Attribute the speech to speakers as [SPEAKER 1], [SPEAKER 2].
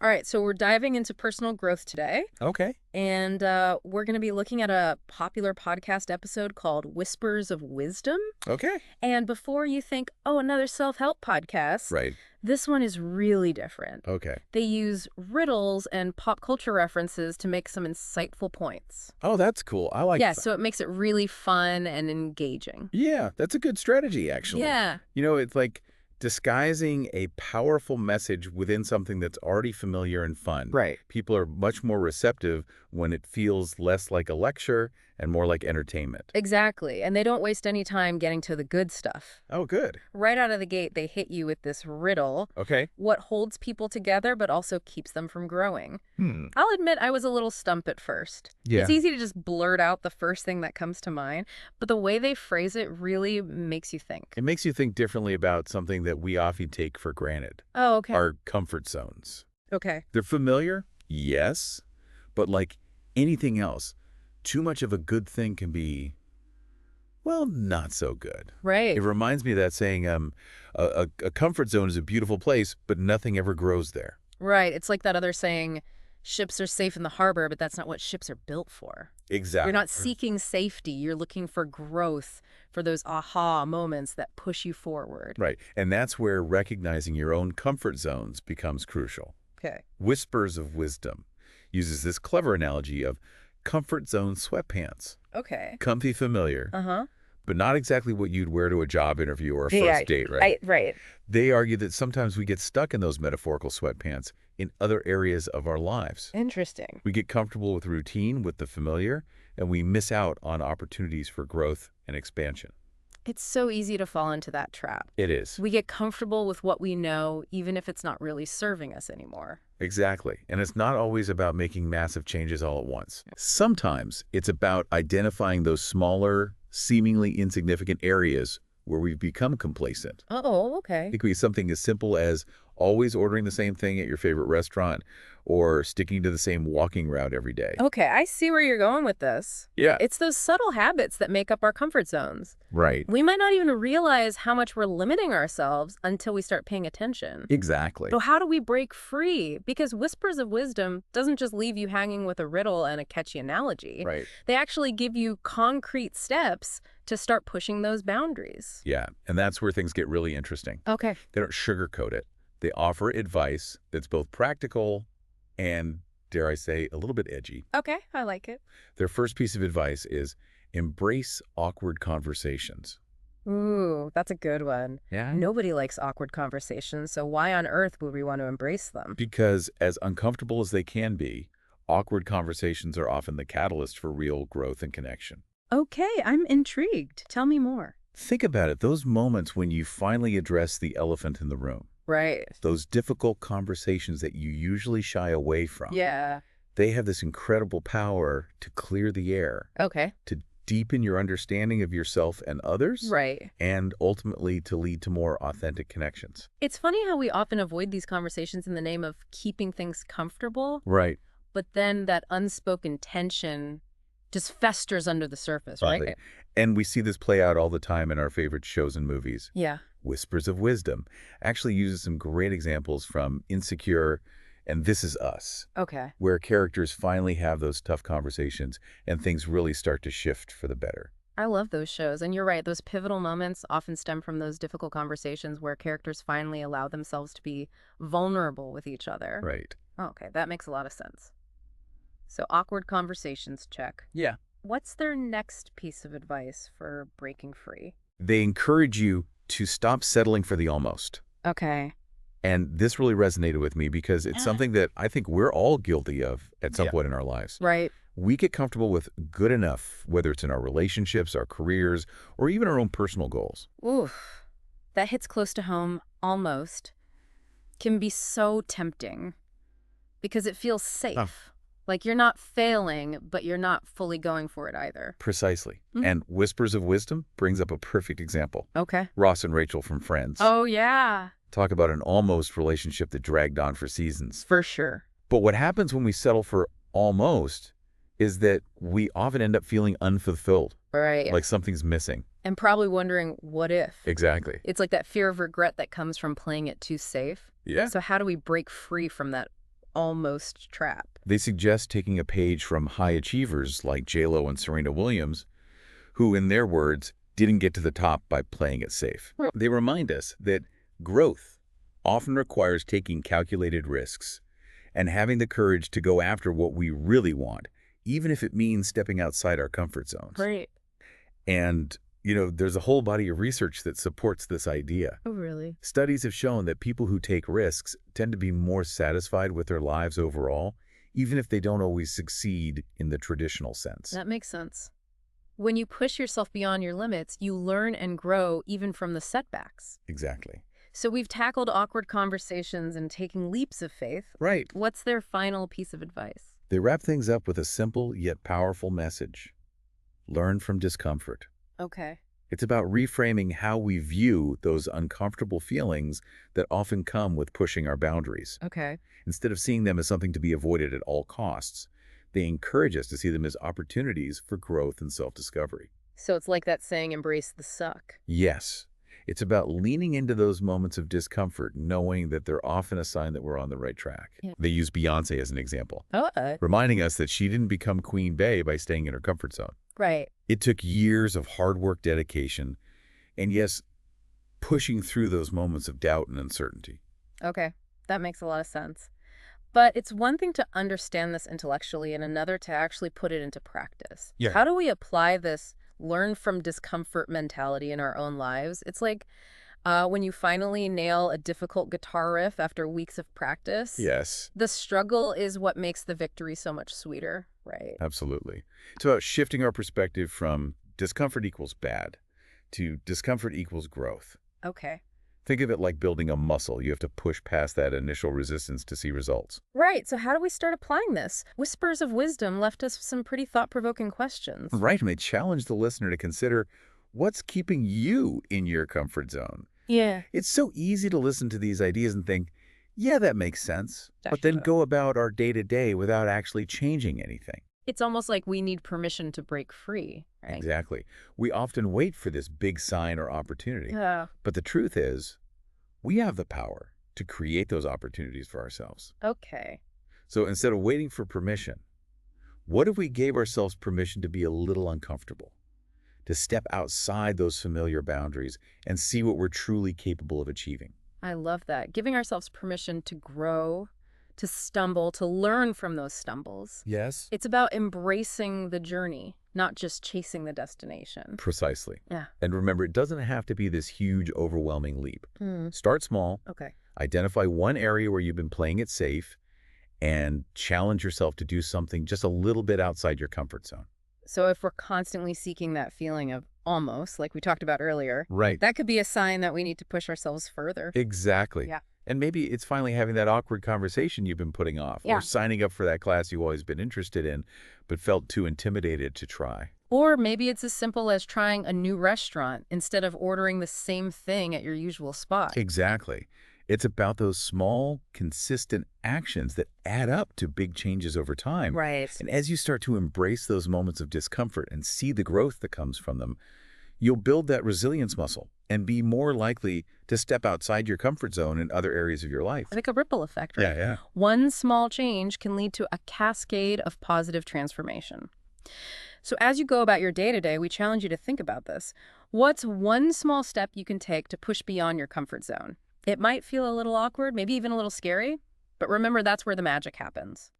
[SPEAKER 1] All right, so we're diving into personal growth today,
[SPEAKER 2] Okay.
[SPEAKER 1] and we're going to be looking at a popular podcast episode called Whispers of Wisdom.
[SPEAKER 2] Okay.
[SPEAKER 1] And before you think, oh, another self-help podcast,
[SPEAKER 2] Right.
[SPEAKER 1] this one is really different.
[SPEAKER 2] Okay.
[SPEAKER 1] They use riddles and pop culture references to make some insightful points.
[SPEAKER 2] Oh, that's cool. I like
[SPEAKER 1] Yeah,
[SPEAKER 2] that.
[SPEAKER 1] so it makes it really fun and engaging.
[SPEAKER 2] Yeah, that's a good strategy, actually.
[SPEAKER 1] Yeah,
[SPEAKER 2] It's like disguising a powerful message within something that's already familiar and fun.
[SPEAKER 1] right.
[SPEAKER 2] People are much more receptive when it feels less like a lecture and more like entertainment.
[SPEAKER 1] Exactly. And they don't waste any time getting to the good stuff.
[SPEAKER 2] Oh, good.
[SPEAKER 1] Right out of the gate, they hit you with this riddle.
[SPEAKER 2] Okay.
[SPEAKER 1] What holds people together but also keeps them from growing.
[SPEAKER 2] Hmm.
[SPEAKER 1] I'll admit I was a little stumped at first.
[SPEAKER 2] Yeah.
[SPEAKER 1] It's easy to just blurt out the first thing that comes to mind, but the way they phrase it really makes you think.
[SPEAKER 2] It makes you think differently about something that we often take for granted,
[SPEAKER 1] Oh, okay.
[SPEAKER 2] our comfort zones.
[SPEAKER 1] Okay.
[SPEAKER 2] They're familiar, yes, but like anything else, too much of a good thing can be, well, not so good.
[SPEAKER 1] Right.
[SPEAKER 2] It reminds me of that saying, a comfort zone is a beautiful place, but nothing ever grows there.
[SPEAKER 1] Right. It's like that other saying, ships are safe in the harbor, but that's not what ships are built for.
[SPEAKER 2] Exactly.
[SPEAKER 1] You're not seeking safety. You're looking for growth, for those aha moments that push you forward.
[SPEAKER 2] Right. And that's where recognizing your own comfort zones becomes crucial.
[SPEAKER 1] Okay.
[SPEAKER 2] Whispers of Wisdom uses this clever analogy of comfort zone sweatpants.
[SPEAKER 1] Okay.
[SPEAKER 2] Comfy, familiar,
[SPEAKER 1] Uh-huh.
[SPEAKER 2] but not exactly what you'd wear to a job interview or a first date, right?
[SPEAKER 1] Right.
[SPEAKER 2] They argue that sometimes we get stuck in those metaphorical sweatpants in other areas of our lives.
[SPEAKER 1] Interesting.
[SPEAKER 2] We get comfortable with routine, with the familiar, and we miss out on opportunities for growth and expansion.
[SPEAKER 1] It's so easy to fall into that trap.
[SPEAKER 2] It is.
[SPEAKER 1] We get comfortable with what we know, even if it's not really serving us anymore.
[SPEAKER 2] Exactly. And it's not always about making massive changes all at once. Sometimes it's about identifying those smaller, seemingly insignificant areas where we've become complacent.
[SPEAKER 1] Oh, okay.
[SPEAKER 2] It could be something as simple as always ordering the same thing at your favorite restaurant or sticking to the same walking route every day.
[SPEAKER 1] Okay, I see where you're going with this.
[SPEAKER 2] Yeah.
[SPEAKER 1] It's those subtle habits that make up our comfort zones.
[SPEAKER 2] Right.
[SPEAKER 1] We might not even realize how much we're limiting ourselves until we start paying attention.
[SPEAKER 2] Exactly.
[SPEAKER 1] So how do we break free? Because Whispers of Wisdom doesn't just leave you hanging with a riddle and a catchy analogy.
[SPEAKER 2] Right.
[SPEAKER 1] They actually give you concrete steps to start pushing those boundaries.
[SPEAKER 2] Yeah. And that's where things get really interesting.
[SPEAKER 1] Okay.
[SPEAKER 2] They don't sugarcoat it. They offer advice that's both practical and, dare I say, a little bit edgy.
[SPEAKER 1] Okay, I like it.
[SPEAKER 2] Their first piece of advice is embrace awkward conversations.
[SPEAKER 1] Ooh, that's a good one.
[SPEAKER 2] Yeah.
[SPEAKER 1] Nobody likes awkward conversations, so why on earth would we want to embrace them?
[SPEAKER 2] Because as uncomfortable as they can be, awkward conversations are often the catalyst for real growth and connection.
[SPEAKER 1] Okay, I'm intrigued. Tell me more.
[SPEAKER 2] Think about it, those moments when you finally address the elephant in the room,
[SPEAKER 1] Right.
[SPEAKER 2] those difficult conversations that you usually shy away from.
[SPEAKER 1] Yeah.
[SPEAKER 2] They have this incredible power to clear the air,
[SPEAKER 1] Okay.
[SPEAKER 2] to deepen your understanding of yourself and others,
[SPEAKER 1] Right.
[SPEAKER 2] and ultimately to lead to more authentic connections.
[SPEAKER 1] It's funny how we often avoid these conversations in the name of keeping things comfortable,
[SPEAKER 2] Right.
[SPEAKER 1] but then that unspoken tension just festers under the surface, right?
[SPEAKER 2] And we see this play out all the time in our favorite shows and movies.
[SPEAKER 1] Yeah.
[SPEAKER 2] Whispers of Wisdom actually uses some great examples from Insecure and This Is Us,
[SPEAKER 1] Okay.
[SPEAKER 2] where characters finally have those tough conversations and things really start to shift for the better.
[SPEAKER 1] I love those shows. And you're right, those pivotal moments often stem from those difficult conversations where characters finally allow themselves to be vulnerable with each other.
[SPEAKER 2] Right.
[SPEAKER 1] Oh, okay, that makes a lot of sense. So awkward conversations, check.
[SPEAKER 2] Yeah.
[SPEAKER 1] What's their next piece of advice for breaking free?
[SPEAKER 2] They encourage you to stop settling for the almost.
[SPEAKER 1] Okay.
[SPEAKER 2] And this really resonated with me because it's something that I think we're all guilty of at some point in our lives.
[SPEAKER 1] Right.
[SPEAKER 2] We get comfortable with good enough, whether it's in our relationships, our careers, or even our own personal goals.
[SPEAKER 1] Oof. That hits close to home, almost. Can be so tempting because it feels safe.
[SPEAKER 2] Oh.
[SPEAKER 1] Like you're not failing, but you're not fully going for it either.
[SPEAKER 2] Precisely.
[SPEAKER 1] Mhm.
[SPEAKER 2] And Whispers of Wisdom brings up a perfect example.
[SPEAKER 1] Okay.
[SPEAKER 2] Ross and Rachel from Friends
[SPEAKER 1] Oh, yeah.
[SPEAKER 2] talk about an almost relationship that dragged on for seasons.
[SPEAKER 1] For sure.
[SPEAKER 2] But what happens when we settle for almost is that we often end up feeling unfulfilled,
[SPEAKER 1] Right.
[SPEAKER 2] like something's missing.
[SPEAKER 1] And probably wondering, what if?
[SPEAKER 2] Exactly.
[SPEAKER 1] It's like that fear of regret that comes from playing it too safe.
[SPEAKER 2] Yeah.
[SPEAKER 1] So how do we break free from that almost trap.
[SPEAKER 2] They suggest taking a page from high achievers like J-Lo and Serena Williams, who, in their words, didn't get to the top by playing it safe. They remind us that growth often requires taking calculated risks and having the courage to go after what we really want, even if it means stepping outside our comfort zones.
[SPEAKER 1] Right.
[SPEAKER 2] And, there's a whole body of research that supports this idea.
[SPEAKER 1] Oh, really?
[SPEAKER 2] Studies have shown that people who take risks tend to be more satisfied with their lives overall, even if they don't always succeed in the traditional sense.
[SPEAKER 1] That makes sense. When you push yourself beyond your limits, you learn and grow even from the setbacks.
[SPEAKER 2] Exactly.
[SPEAKER 1] So we've tackled awkward conversations and taking leaps of faith.
[SPEAKER 2] Right.
[SPEAKER 1] What's their final piece of advice?
[SPEAKER 2] They wrap things up with a simple yet powerful message. Learn from discomfort.
[SPEAKER 1] Okay.
[SPEAKER 2] It's about reframing how we view those uncomfortable feelings that often come with pushing our boundaries.
[SPEAKER 1] Okay.
[SPEAKER 2] Instead of seeing them as something to be avoided at all costs, they encourage us to see them as opportunities for growth and self-discovery.
[SPEAKER 1] So it's like that saying, embrace the suck.
[SPEAKER 2] Yes, it's about leaning into those moments of discomfort, knowing that they're often a sign that we're on the right track.
[SPEAKER 1] Yeah.
[SPEAKER 2] They use Beyoncé as an example,
[SPEAKER 1] Oh,
[SPEAKER 2] reminding us that she didn't become Queen Bey by staying in her comfort zone.
[SPEAKER 1] right.
[SPEAKER 2] It took years of hard work, dedication, and yes, pushing through those moments of doubt and uncertainty.
[SPEAKER 1] Okay. That makes a lot of sense. But it's one thing to understand this intellectually and another to actually put it into practice.
[SPEAKER 2] Yeah.
[SPEAKER 1] How do we apply this learn from discomfort mentality in our own lives? It's like when you finally nail a difficult guitar riff after weeks of practice.
[SPEAKER 2] Yes,
[SPEAKER 1] The struggle is what makes the victory so much sweeter, right?
[SPEAKER 2] absolutely. It's about shifting our perspective from discomfort equals bad to discomfort equals growth.
[SPEAKER 1] Okay.
[SPEAKER 2] Think of it like building a muscle. You have to push past that initial resistance to see results.
[SPEAKER 1] Right. So how do we start applying this? Whispers of Wisdom left us some pretty thought-provoking questions.
[SPEAKER 2] Right, and they challenge the listener to consider what's keeping you in your comfort zone.
[SPEAKER 1] Yeah.
[SPEAKER 2] It's so easy to listen to these ideas and think, yeah, that makes sense, but then
[SPEAKER 1] Sure.
[SPEAKER 2] go about our day-to-day without actually changing anything.
[SPEAKER 1] It's almost like we need permission to break free, right?
[SPEAKER 2] Exactly. We often wait for this big sign or opportunity.
[SPEAKER 1] Yeah.
[SPEAKER 2] But the truth is, we have the power to create those opportunities for ourselves.
[SPEAKER 1] Okay.
[SPEAKER 2] So instead of waiting for permission, what if we gave ourselves permission to be a little uncomfortable, to step outside those familiar boundaries and see what we're truly capable of achieving?
[SPEAKER 1] I love that. Giving ourselves permission to grow, to stumble, to learn from those stumbles.
[SPEAKER 2] Yes.
[SPEAKER 1] It's about embracing the journey, not just chasing the destination.
[SPEAKER 2] Precisely.
[SPEAKER 1] Yeah.
[SPEAKER 2] And remember, it doesn't have to be this huge, overwhelming leap.
[SPEAKER 1] Mm.
[SPEAKER 2] Start small,
[SPEAKER 1] Okay.
[SPEAKER 2] identify one area where you've been playing it safe, and challenge yourself to do something just a little bit outside your comfort zone.
[SPEAKER 1] So if we're constantly seeking that feeling of almost, like we talked about earlier,
[SPEAKER 2] Right.
[SPEAKER 1] that could be a sign that we need to push ourselves further.
[SPEAKER 2] Exactly.
[SPEAKER 1] Yeah.
[SPEAKER 2] And maybe it's finally having that awkward conversation you've been putting off,
[SPEAKER 1] Yeah.
[SPEAKER 2] or signing up for that class you've always been interested in, but felt too intimidated to try.
[SPEAKER 1] Or maybe it's as simple as trying a new restaurant instead of ordering the same thing at your usual spot.
[SPEAKER 2] Exactly. It's about those small, consistent actions that add up to big changes over time.
[SPEAKER 1] Right.
[SPEAKER 2] And as you start to embrace those moments of discomfort and see the growth that comes from them, you'll build that resilience muscle and be more likely to step outside your comfort zone in other areas of your life.
[SPEAKER 1] Like a ripple effect, right?
[SPEAKER 2] Yeah.
[SPEAKER 1] One small change can lead to a cascade of positive transformation. So as you go about your day-to-day, we challenge you to think about this. What's one small step you can take to push beyond your comfort zone? It might feel a little awkward, maybe even a little scary, but remember that's where the magic happens.